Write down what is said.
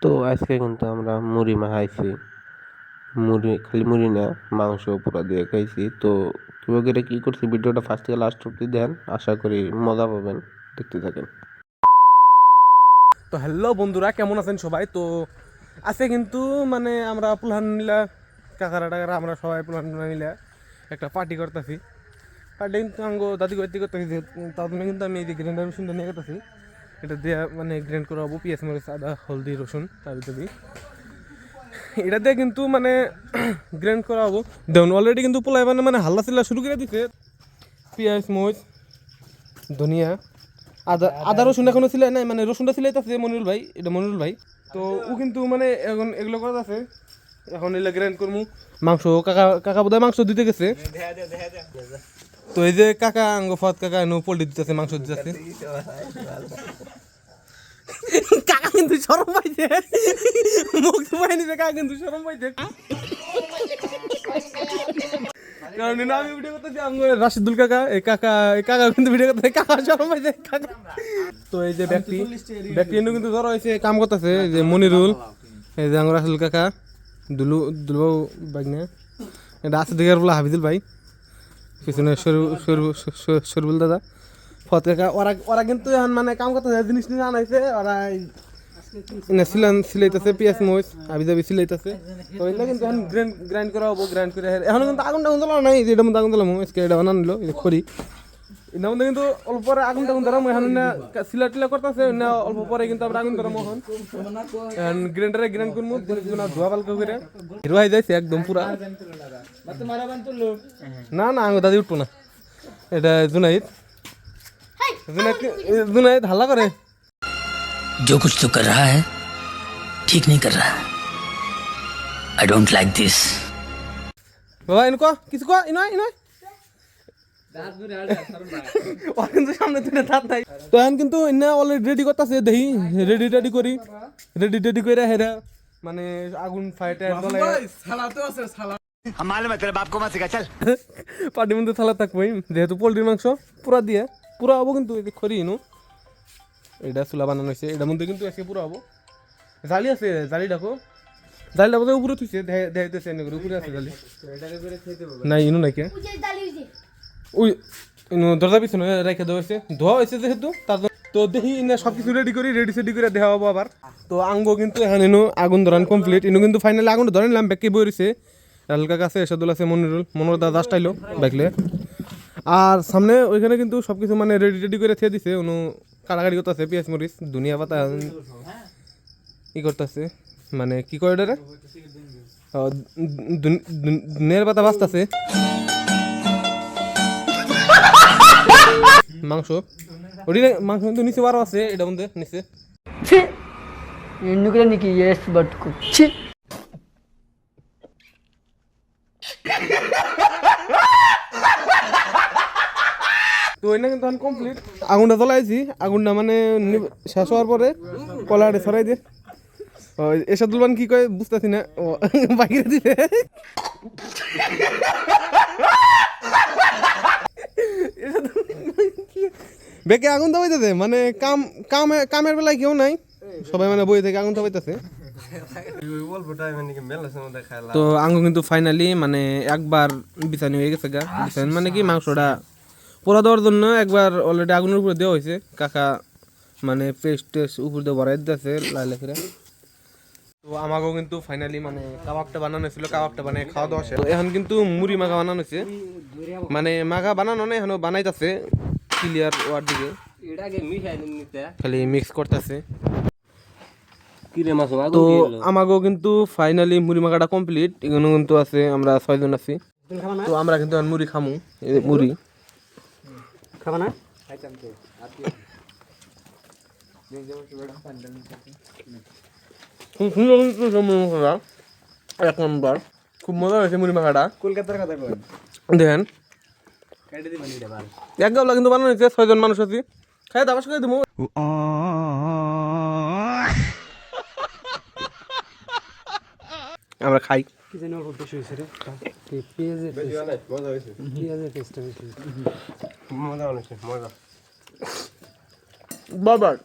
তো আজকে কিন্তু আমরা মুড়ি মাখাইছি। খালি মুড়ি না, মাংস পুরো দিয়ে খাইছি। তো কীভাবে করে কী করছি ভিডিওটা ফার্স্ট থেকে লাস্ট অব্দি দেন, আশা করি মজা পাবেন, দেখতে থাকেন। তো হ্যালো বন্ধুরা, কেমন আছেন সবাই? তো আজকে কিন্তু মানে আমরা পুলহান মিলা কাকারা টাকারা আমরা সবাই পুলহান মিলা একটা পার্টি করতেছি। পার্টি কিন্তু আঙ্গো দাদি করতে করতেছি, তার জন্য কিন্তু আমি এই যে গ্রাইন্ডার মেশিনটা নিয়ে করতেছি। এটা দিয়ে মানে গ্রাইন্ড করা হবো পেঁয়াজ মরিচ আদা হলদি রসুন তার ভিতরে এটা দিয়ে কিন্তু মানে গ্রাইন্ড করা হবো। দেখুন অলরেডি কিন্তু পোলাই মানে হাল্লা চিল্লা শুরু করে দিচ্ছে। পেঁয়াজ মরিচ ধনিয়া আদা রসুন এখনো ছিল না, মানে রসুনটা সিলাইতেছে মনিরুল ভাই, এটা মনিরুল ভাই। তো ও কিন্তু মানে এখন এগুলো করা আছে, এখন এগুলো গ্রাইন্ড করবো। মাংস কাকা বোধহয় মাংস দিতে গেছে। তো এই যে কাকা আঙ্গ ফাত কাকা এনে পোল্ট্রি দিতেছে, মাংস দিতেছে। কাকা কিন্তু শরম পাইছে, মুখ ধুয়ে নিছে, কাকা কিন্তু শরম পাইছে। কারণ আমি ভিডিও করতেছি রাশিদুল কাকা, এই কাকা কিন্তু ভিডিও করতেছে, কাকা শরম পাইছে কাকা। তো এই যে ব্যক্তি কিন্তু ধরো হয়েছে কাম করতেছে, যে মনিরুল, এই যে আমার রাশিদুল কাকা, দুলবাবু বাগনা, এটা আছে দিকে বলে হাফিজুল ভাই, পিছনে সরবুল দাদা, ফত কাকা। ওরা কিন্তু এখন মানে কাম করতেছে, জিনিস নিয়ে আনাইছে। ওরা সিলাইতেছে পেঁয়াজ মরিচ আবি যাবি সিলাইতেছে। তো এগুলো কিন্তু এখন গ্রাইন্ড করা হবো। গ্রাইন্ড করে এখন কিন্তু আগুনটা জ্বালা নাই, যেটার মধ্যে আগুন জ্বালাম এটা বানান নিল, এটা খড়ি। এর মধ্যে কিন্তু অল্প পরে আগুন টাগুন ধরাম। এখন সিলা টিলা করতেছে, অল্প পরে কিন্তু আমরা আগুন ধরাম। এখন গ্রাইন্ডারে গ্রাইন্ড করবো, ধোয়া পালকা করে হিরো হয়ে যাইছে একদম পুরা। না না আঙু দাদি উঠবো না, এটা জুনাইদ জুনাইদ হাল্লা করে। जो कुछ तो कर रहा है ठीक नहीं कर रहा। I don't like this. বাবা এনকো কিছু কো ইনয় কিন্তু সামনে তুলে দাঁত নাই। তো এখন কিন্তু ইন্না অলরেডি রেডি করতেছে, দেখি রেডি করে হেরা মানে আগুন ফাইটে পার্টির মধ্যে থালা থাকবোই, যেহেতু পোল্ট্রির মাংস পুরা হবো। কিন্তু খড়ি ইনু এটা চুলা বানানো হয়েছে, এটার মধ্যে কিন্তু আজকে পুরো হবো। জালি আছে, জালিটা বোধহয় উপরে থুইছে, দেখাইতেছে এনে করে উপরে আছে জালি। নাই ইনু নাকি ওই ইনু দরজা পিছনে রেখে দেওয়া হয়েছে, ধোয়া হয়েছে যেহেতু তার। তো দেখি ইনা সব কিছু রেডি করে দেওয়া হবো আবার। তো আঙ্গো কিন্তু এখন ইনু আগুন ধরান কমপ্লিট। ইনু কিন্তু ফাইনালি আগুন ধরে নিলাম, ব্যাগকে বই রয়েছে। রাহুল কাছে এরশাদুল আছে, মনির দাদা আসটাইলো ব্যাগলে। আর সামনে ওইখানে কিন্তু সব কিছু মানে রেডি করে থেয়ে দিছে। উনু কাটাকাটি করতেছে, পেঁয়াজ মরিচ ধনিয়া পাতা ই করতেছে, মানে কি করে এটা ধনিয়ার পাতা বাঁচতেছে। মাংস মাংস কিন্তু নিচে বারো আছে, এটা মধ্যে নিচে নাকি ইয়েস বাট কুচি। তো ওইটা কিন্তু কমপ্লিট। আগুনটা জ্বলাইছি, আগুনটা মানে শেষ হওয়ার পরে কলাটা ছড়াই দিয়ে এরশাদুল বান কি কয় বুঝতেছি না, বাকি দিতে বেকে আগুন দাবাইতেছে, মানে কামের বেলায় কেউ নাই, সবাই মানে বই থেকে আগুন দাবাইতেছে। তো আঙ্গু কিন্তু ফাইনালি মানে একবার বিছানি হয়ে গেছে গা। বিছানি মানে কি মাংসটা পোড়া দেওয়ার জন্য একবার অলরেডি আগুনের উপরে দেওয়া হয়েছে। কাকা মানে পেস্ট উপর দিয়ে ভরাই দিতেছে লাইলে ফিরে। তো আমাকেও কিন্তু ফাইনালি মানে কাবাবটা বানানো ছিল, কাবাবটা বানিয়ে খাওয়া দাওয়া শেষ। এখন কিন্তু মুড়ি মাখা বানানো হয়েছে, মানে মাখা বানানো নেই এখনো বানাইতেছে ক্লিয়ার ওয়ার দিকে, খালি মিক্স করতেছে। তো আমাকেও কিন্তু ফাইনালি মুড়ি মাখাটা কমপ্লিট। এগুলো কিন্তু আছে, আমরা 6 জন আছি। তো আমরা কিন্তু মুড়ি খামু, মুড়ি খাবা না এক নম্বর, খুব মজা হয়েছে মুড়ি মাখাটা। কলকাতার কথা দেখেন এক গাবলা কিন্তু বানানো হয়েছে, 6 জন মানুষ আছি, খাই দাবাস করে দেবো। আমরা খাই কি জানি অল্প বেশি হয়েছে রে, পেঁয়াজের মজা হয়েছে, মজা বাবার।